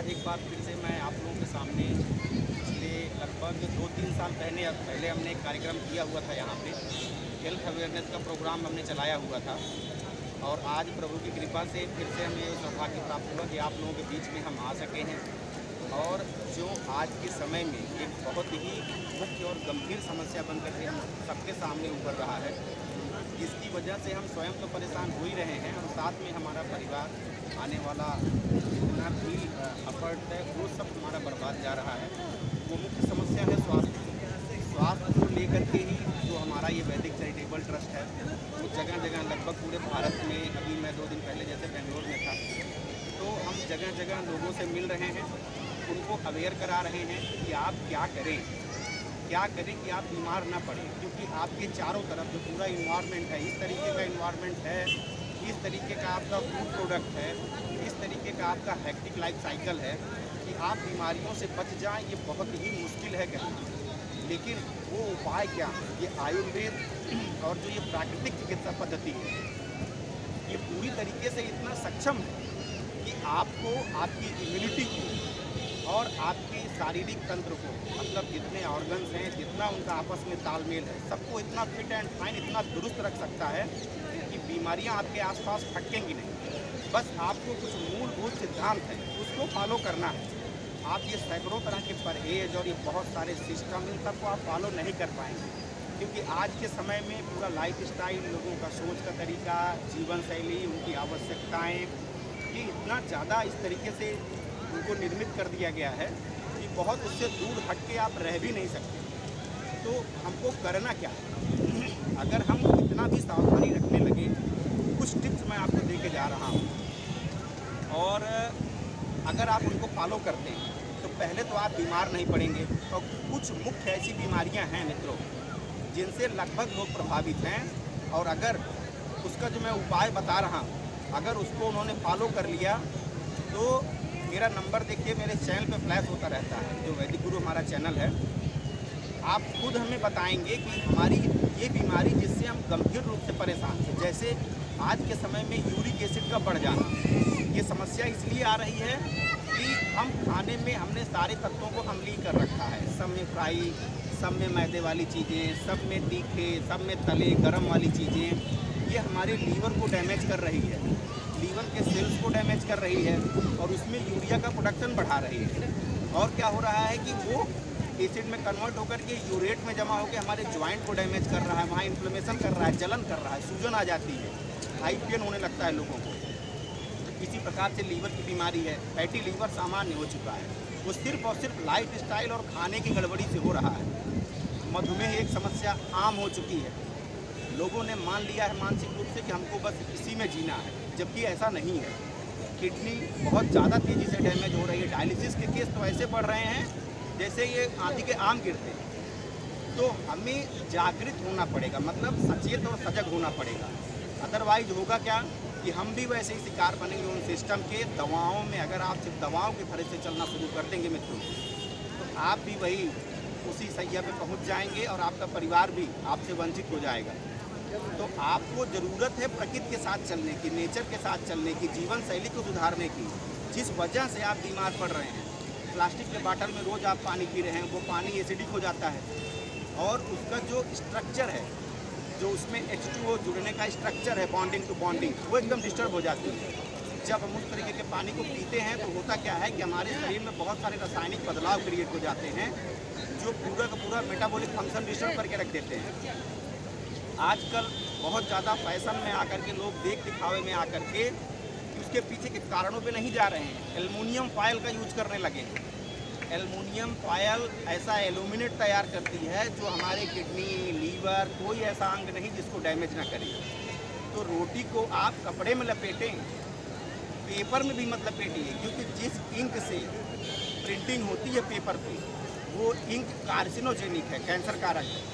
आज एक बार फिर से मैं आप लोगों के सामने पिछले लगभग 2-3 साल पहले हमने एक कार्यक्रम किया हुआ था यहाँ पे। हेल्थ अवेयरनेस का प्रोग्राम हमने चलाया हुआ था और आज प्रभु की कृपा से फिर से हमें सौभाग्य प्राप्त हुआ कि आप लोगों के बीच में हम आ सके हैं। और जो आज के समय में एक बहुत ही मुख्य और गंभीर समस्या बनकर के हम सबके सामने उभर रहा है, जिसकी वजह से हम स्वयं तो परेशान हो ही रहे हैं और साथ में हमारा परिवार आने वाला जितना भी एफर्ट है वो सब हमारा बर्बाद जा रहा है। वो मुख्य समस्या है स्वास्थ्य को लेकर के ही जो हमारा ये वैदिक चैरिटेबल ट्रस्ट है वो जगह जगह लगभग पूरे भारत में, अभी मैं 2 दिन पहले जैसे बेंगलोर में था तो हम जगह जगह लोगों से मिल रहे हैं, उनको अवेयर करा रहे हैं कि आप क्या करें कि आप बीमार ना पड़ें, क्योंकि आपके चारों तरफ जो पूरा इन्वायरमेंट है, इस तरीके का इन्वायरमेंट है, इस तरीके का आपका फूड प्रोडक्ट है, इस तरीके का आपका हेक्टिक लाइफ साइकिल है कि आप बीमारियों से बच जाएं, ये बहुत ही मुश्किल है कहना। लेकिन वो उपाय क्या है? ये आयुर्वेद और जो ये प्राकृतिक चिकित्सा पद्धति है ये पूरी तरीके से इतना सक्षम है कि आपको आपकी इम्यूनिटी को और आपके शारीरिक तंत्र को, मतलब जितने ऑर्गन्स हैं, जितना उनका आपस में तालमेल है, सबको इतना फिट एंड फाइन, इतना दुरुस्त रख सकता है कि बीमारियां आपके आसपास फटकेंगी नहीं। बस आपको कुछ मूलभूत सिद्धांत हैं उसको फॉलो करना है। आप ये सैकड़ों तरह के परहेज और ये बहुत सारे सिस्टम, इन सबको आप फॉलो नहीं कर पाएंगे, क्योंकि आज के समय में पूरा लाइफ स्टाइल, लोगों का सोच का तरीका, जीवन शैली, उनकी आवश्यकताएँ, ये इतना ज़्यादा इस तरीके से उनको निर्मित कर दिया गया है कि बहुत उससे दूर हट के आप रह भी नहीं सकते। तो हमको करना क्या है? अगर हम इतना भी सावधानी रखने लगे, कुछ टिप्स मैं आपको दे के जा रहा हूँ और अगर आप उनको फॉलो करते हैं तो पहले तो आप बीमार नहीं पड़ेंगे। और कुछ मुख्य ऐसी बीमारियाँ हैं मित्रों जिनसे लगभग लोग प्रभावित हैं, और अगर उसका जो मैं उपाय बता रहा हूँ अगर उसको उन्होंने फॉलो कर लिया तो मेरा नंबर देखिए मेरे चैनल पे फ्लैश होता रहता है, जो वैदिक गुरु हमारा चैनल है। आप खुद हमें बताएंगे कि हमारी ये बीमारी जिससे हम गंभीर रूप से परेशान थे, जैसे आज के समय में यूरिक एसिड का बढ़ जाना, ये समस्या इसलिए आ रही है कि हम खाने में हमने सारे तत्वों को अम्लीय कर रखा है। सब में फ्राई, सब में मैदे वाली चीज़ें, सब में तीखे, सब में तले गरम वाली चीज़ें, ये हमारे लीवर को डैमेज कर रही है, लीवर के सेल्स को डैमेज कर रही है और उसमें यूरिया का प्रोडक्शन बढ़ा रही है। और क्या हो रहा है कि वो एसिड में कन्वर्ट होकर के यूरेट में जमा होकर हमारे ज्वाइंट को डैमेज कर रहा है, वहाँ इन्फ्लेमेशन कर रहा है, जलन कर रहा है, सूजन आ जाती है, हाई पेन होने लगता है लोगों को। इसी प्रकार से लीवर की बीमारी है, फैटी लीवर सामान्य हो चुका है, वो सिर्फ और सिर्फ लाइफ स्टाइल और खाने की गड़बड़ी से हो रहा है। मधुमेह एक समस्या आम हो चुकी है, लोगों ने मान लिया है मानसिक रूप से कि हमको बस इसी में जीना है, जबकि ऐसा नहीं है। किडनी बहुत ज़्यादा तेज़ी से डैमेज हो रही है, डायलिसिस के केस तो ऐसे बढ़ रहे हैं जैसे ये आंधी के आम गिरते हैं। तो हमें जागृत होना पड़ेगा, मतलब सचेत और सजग होना पड़ेगा, अदरवाइज होगा क्या कि हम भी वैसे ही शिकार बनेंगे उन सिस्टम के। दवाओं में अगर आप सिर्फ दवाओं के फरे से चलना शुरू कर देंगे मित्रों, तो आप भी वही उसी सैया पे पहुंच जाएंगे और आपका परिवार भी आपसे वंचित हो जाएगा। तो आपको ज़रूरत है प्रकृति के साथ चलने की, नेचर के साथ चलने की, जीवन शैली को सुधारने की। जिस वजह से आप बीमार पड़ रहे हैं, प्लास्टिक के बाटल में रोज़ आप पानी पी रहे हैं, वो पानी एसिडिक हो जाता है और उसका जो स्ट्रक्चर है, जो उसमें H2O जुड़ने का स्ट्रक्चर है, बॉन्डिंग टू बॉन्डिंग, वो एकदम डिस्टर्ब हो जाती है। जब हम उस तरीके के पानी को पीते हैं तो होता क्या है कि हमारे शरीर में बहुत सारे रासायनिक बदलाव क्रिएट हो जाते हैं जो पूरा का पूरा मेटाबॉलिक फंक्शन डिस्टर्ब करके रख देते हैं। आजकल बहुत ज़्यादा फैशन में आकर के लोग देख दिखावे में आकर के उसके पीछे के कारणों पे नहीं जा रहे हैं, एल्युमिनियम फॉयल का यूज करने लगे हैं। एल्युमिनियम फॉयल ऐसा एल्यूमिनेट तैयार करती है जो हमारे किडनी, लीवर, कोई ऐसा अंग नहीं जिसको डैमेज ना करे। तो रोटी को आप कपड़े में लपेटें, पेपर में भी मत लपेटिए, क्योंकि जिस इंक से प्रिंटिंग होती है पेपर पे, वो इंक कार्सिनोजेनिक है, कैंसर कारक है।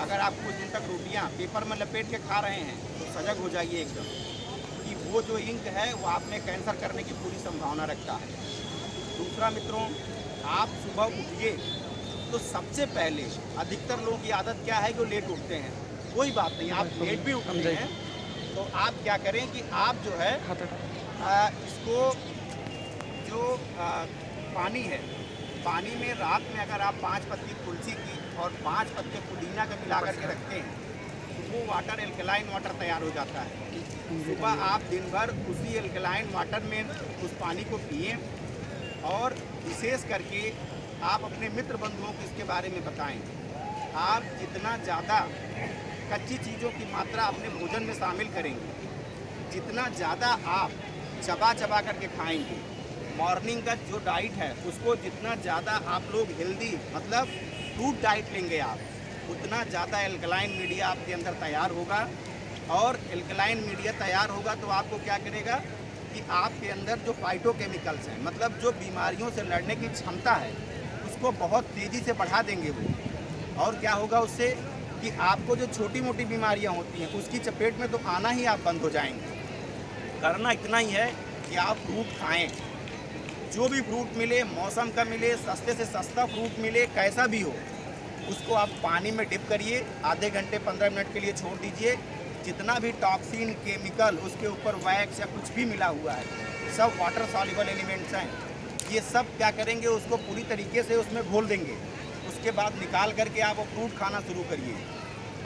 अगर आप कुछ दिन तक रोटियां पेपर में लपेट के खा रहे हैं तो सजग हो जाइए एकदम कि वो जो इंक है वो आप में कैंसर करने की पूरी संभावना रखता है। दूसरा मित्रों, आप सुबह उठिए तो सबसे पहले, अधिकतर लोगों की आदत क्या है जो लेट उठते हैं, कोई बात नहीं, आप लेट भी उठते हैं तो आप क्या करें कि आप जो है इसको जो पानी है, पानी में रात में अगर आप 5 पत्ती तुलसी की और 5 पत्ते पुदीना के मिला करके रखते हैं तो वो वाटर एल्कलाइन वाटर तैयार हो जाता है। सुबह आप दिन भर उसी एल्कलाइन वाटर में उस पानी को पिएं और विशेष करके आप अपने मित्र बंधुओं को इसके बारे में बताएं। आप जितना ज़्यादा कच्ची चीज़ों की मात्रा अपने भोजन में शामिल करेंगे, जितना ज़्यादा आप चबा चबा करके खाएंगे, मॉर्निंग का जो डाइट है उसको जितना ज़्यादा आप लोग हेल्दी मतलब फ्रूट डाइट लेंगे आप, उतना ज़्यादा एल्कलाइन मीडिया आपके अंदर तैयार होगा। और एल्कलाइन मीडिया तैयार होगा तो आपको क्या करेगा कि आपके अंदर जो फाइटोकेमिकल्स हैं, मतलब जो बीमारियों से लड़ने की क्षमता है, उसको बहुत तेज़ी से बढ़ा देंगे वो। और क्या होगा उससे कि आपको जो छोटी मोटी बीमारियां होती हैं उसकी चपेट में तो आना ही आप बंद हो जाएंगे। करना इतना ही है कि आप फ्रूट खाएं, जो भी फ्रूट मिले, मौसम का मिले, सस्ते से सस्ता फ्रूट मिले, कैसा भी हो, उसको आप पानी में डिप करिए, आधे घंटे 15 मिनट के लिए छोड़ दीजिए। जितना भी टॉक्सिन, केमिकल, उसके ऊपर वैक्स या कुछ भी मिला हुआ है, सब वाटर सॉल्युबल एलिमेंट्स हैं। ये सब क्या करेंगे, उसको पूरी तरीके से उसमें घोल देंगे। उसके बाद निकाल करके आप वो फ्रूट खाना शुरू करिए।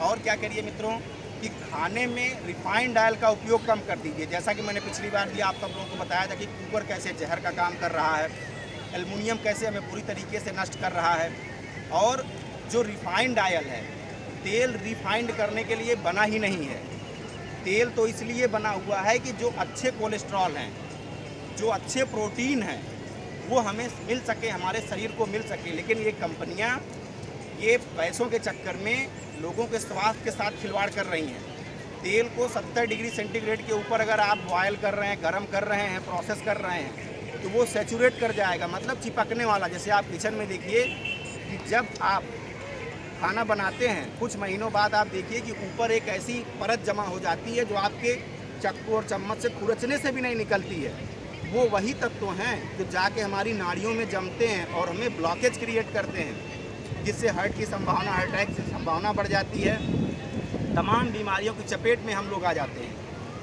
और क्या करिए मित्रों कि खाने में रिफाइंड ऑयल का उपयोग कम कर दीजिए। जैसा कि मैंने पिछली बार भी आप सब लोगों को बताया था कि कुकर कैसे जहर का काम कर रहा है, एल्युमिनियम कैसे हमें पूरी तरीके से नष्ट कर रहा है। और जो रिफाइंड ऑयल है, तेल रिफाइंड करने के लिए बना ही नहीं है। तेल तो इसलिए बना हुआ है कि जो अच्छे कोलेस्ट्रॉल हैं, जो अच्छे प्रोटीन हैं, वो हमें मिल सके, हमारे शरीर को मिल सके। लेकिन ये कंपनियां ये पैसों के चक्कर में लोगों के स्वास्थ्य के साथ खिलवाड़ कर रही हैं। तेल को 70 डिग्री सेंटीग्रेड के ऊपर अगर आप बॉयल कर रहे हैं, गर्म कर रहे हैं, प्रोसेस कर रहे हैं, तो वो सैचुरेट कर जाएगा, मतलब चिपकने वाला। जैसे आप किचन में देखिए कि जब आप खाना बनाते हैं, कुछ महीनों बाद आप देखिए कि ऊपर एक ऐसी परत जमा हो जाती है जो आपके चक्कू और चम्मच से खुरचने से भी नहीं निकलती है। वो वही तत्व हैं जो जाके हमारी नाड़ियों में जमते हैं और हमें ब्लॉकेज क्रिएट करते हैं, जिससे हार्ट की संभावना, हार्ट अटैक की संभावना बढ़ जाती है। तमाम बीमारियों की चपेट में हम लोग आ जाते हैं।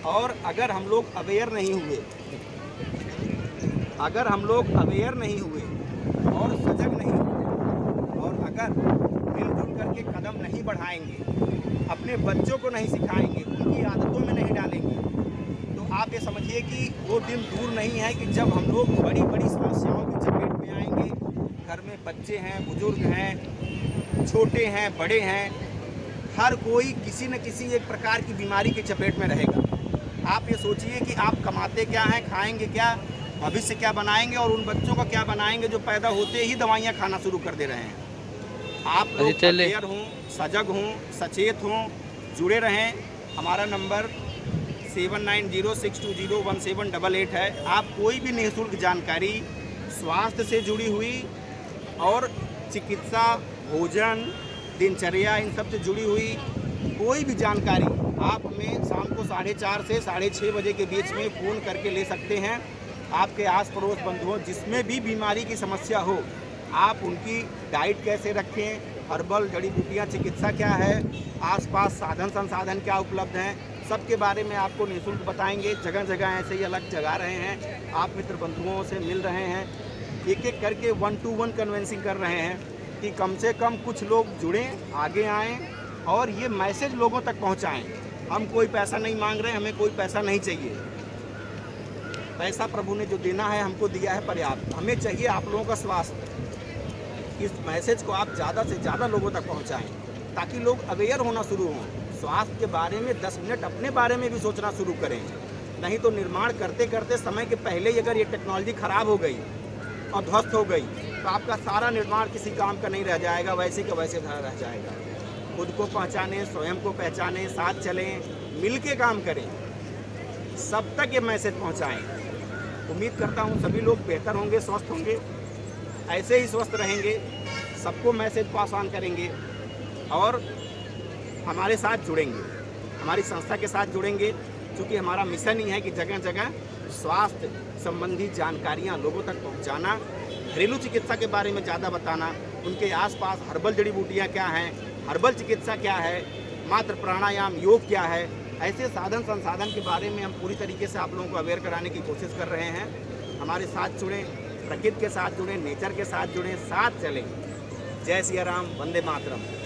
और अगर हम लोग अवेयर नहीं हुए, और सजग नहीं हुए, और अगर मिलजुल करके कदम नहीं बढ़ाएंगे, अपने बच्चों को नहीं सिखाएंगे, उनकी आदतों में नहीं डालेंगे, तो आप ये समझिए कि वो दिन दूर नहीं है कि जब हम लोग बड़ी बड़ी समस्याओं की चपेट में आएंगे। घर में बच्चे हैं, बुजुर्ग हैं, छोटे हैं, बड़े हैं, हर कोई किसी न किसी एक प्रकार की बीमारी की चपेट में रहेगा। आप ये सोचिए कि आप कमाते क्या हैं, खाएंगे क्या, भविष्य क्या बनाएंगे, और उन बच्चों का क्या बनाएंगे जो पैदा होते ही दवाइयाँ खाना शुरू कर दे रहे हैं। आप लोग अवेयर हों, सजग हों, सचेत हों, जुड़े रहें। हमारा नंबर 7906201788 है। आप कोई भी निःशुल्क जानकारी स्वास्थ्य से जुड़ी हुई और चिकित्सा, भोजन, दिनचर्या, इन सब से जुड़ी हुई कोई भी जानकारी आप हमें शाम को 4:30 से 6:30 बजे के बीच में फ़ोन करके ले सकते हैं। आपके आस पड़ोस बंधुओं जिसमें भी बीमारी की समस्या हो, आप उनकी डाइट कैसे रखें, हर्बल जड़ी बूटियाँ चिकित्सा क्या है, आसपास साधन संसाधन क्या उपलब्ध हैं, सबके बारे में आपको निःशुल्क बताएंगे। जगह जगह ऐसे ही अलग जगा रहे हैं, आप मित्र बंधुओं से मिल रहे हैं, एक एक करके 1 to 1 कन्वेंसिंग कर रहे हैं कि कम से कम कुछ लोग जुड़ें, आगे आएँ और ये मैसेज लोगों तक पहुँचाएँ। हम कोई पैसा नहीं मांग रहे, हमें कोई पैसा नहीं चाहिए। पैसा प्रभु ने जो देना है हमको दिया है पर्याप्त, हमें चाहिए आप लोगों का स्वास्थ्य। इस मैसेज को आप ज़्यादा से ज़्यादा लोगों तक पहुंचाएं ताकि लोग अवेयर होना शुरू हों, स्वास्थ्य के बारे में 10 मिनट अपने बारे में भी सोचना शुरू करें। नहीं तो निर्माण करते करते समय के पहले ही अगर ये टेक्नोलॉजी ख़राब हो गई और ध्वस्त हो गई तो आपका सारा निर्माण किसी काम का नहीं रह जाएगा, वैसे का वैसे रह जाएगा। खुद को पहचानें, स्वयं को पहचानें, साथ चलें, मिल के काम करें, सब तक ये मैसेज पहुँचाएँ। उम्मीद करता हूँ सभी लोग बेहतर होंगे, स्वस्थ होंगे, ऐसे ही स्वस्थ रहेंगे, सबको मैसेज पास ऑन करेंगे और हमारे साथ जुड़ेंगे, हमारी संस्था के साथ जुड़ेंगे, क्योंकि हमारा मिशन ही है कि जगह जगह स्वास्थ्य संबंधी जानकारियाँ लोगों तक पहुँचाना, घरेलू चिकित्सा के बारे में ज़्यादा बताना, उनके आसपास हर्बल जड़ी बूटियाँ क्या हैं, हर्बल चिकित्सा क्या है, मात्र प्राणायाम, योग क्या है, ऐसे साधन संसाधन के बारे में हम पूरी तरीके से आप लोगों को अवेयर कराने की कोशिश कर रहे हैं। हमारे साथ जुड़ें, प्रकृति के साथ जुड़ें, नेचर के साथ जुड़ें, साथ चलें। जय सिया राम, वंदे मातरम।